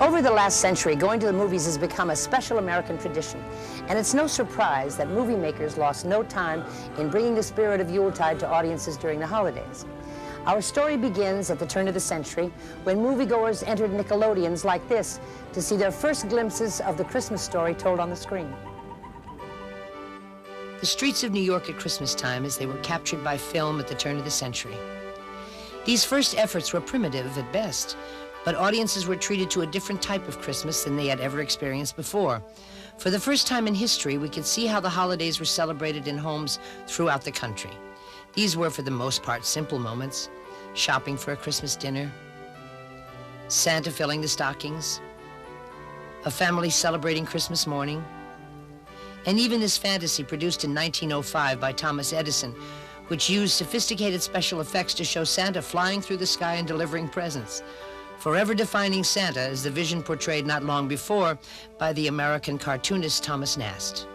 Over the last century, going to the movies has become a special American tradition, and it's no surprise that movie makers lost no time in bringing the spirit of Yuletide to audiences during the holidays. Our story begins at the turn of the century, when moviegoers entered Nickelodeons like this to see their first glimpses of the Christmas story told on the screen. The streets of New York at Christmas time as they were captured by film at the turn of the century. These first efforts were primitive at best, but audiences were treated to a different type of Christmas than they had ever experienced before. For the first time in history, we could see how the holidays were celebrated in homes throughout the country. These were, for the most part, simple moments: shopping for a Christmas dinner, Santa filling the stockings, a family celebrating Christmas morning, and even this fantasy produced in 1905 by Thomas Edison, which used sophisticated special effects to show Santa flying through the sky and delivering presents, forever defining Santa as the vision portrayed not long before by the American cartoonist Thomas Nast.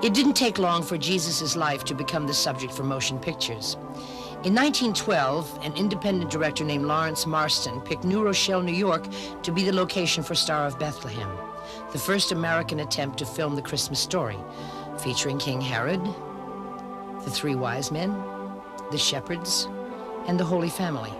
It didn't take long for Jesus' life to become the subject for motion pictures. In 1912, an independent director named Lawrence Marston picked New Rochelle, New York to be the location for Star of Bethlehem, the first American attempt to film the Christmas story, featuring King Herod, the three wise men, the shepherds, and the Holy Family.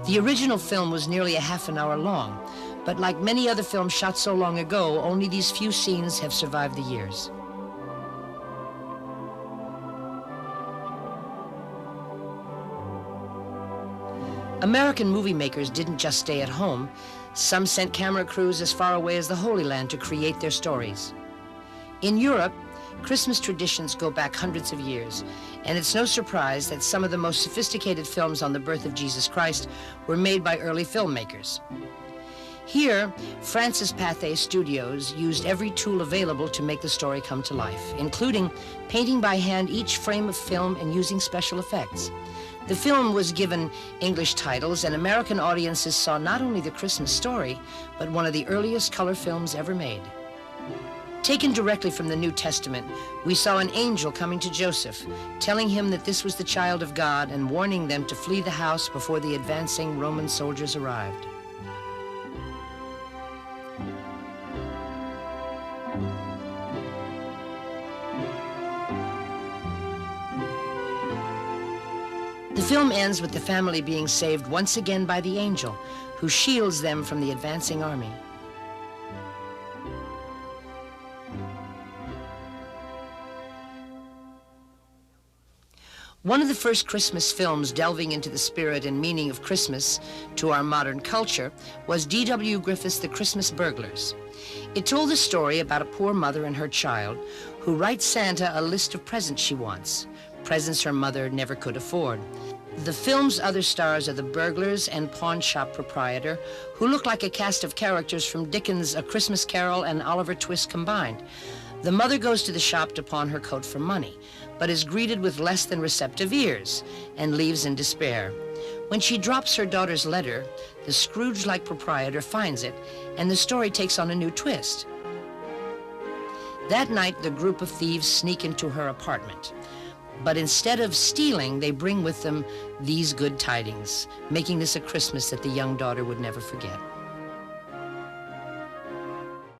The original film was nearly a half an hour long, but like many other films shot so long ago, only these few scenes have survived the years. American movie makers didn't just stay at home. Some sent camera crews as far away as the Holy Land to create their stories. In Europe, Christmas traditions go back hundreds of years, and it's no surprise that some of the most sophisticated films on the birth of Jesus Christ were made by early filmmakers. Here, Francis Pathé Studios used every tool available to make the story come to life, including painting by hand each frame of film and using special effects. The film was given English titles, and American audiences saw not only the Christmas story, but one of the earliest color films ever made. Taken directly from the New Testament, we saw an angel coming to Joseph, telling him that this was the child of God and warning them to flee the house before the advancing Roman soldiers arrived. The film ends with the family being saved once again by the angel, who shields them from the advancing army. One of the first Christmas films delving into the spirit and meaning of Christmas to our modern culture was D.W. Griffith's The Christmas Burglars. It told the story about a poor mother and her child who writes Santa a list of presents she wants, presents her mother never could afford. The film's other stars are the burglars and pawn shop proprietor, who look like a cast of characters from Dickens' A Christmas Carol and Oliver Twist combined. The mother goes to the shop to pawn her coat for money, but is greeted with less than receptive ears and leaves in despair. When she drops her daughter's letter, the Scrooge-like proprietor finds it, and the story takes on a new twist. That night, the group of thieves sneak into her apartment. But instead of stealing, they bring with them these good tidings, making this a Christmas that the young daughter would never forget.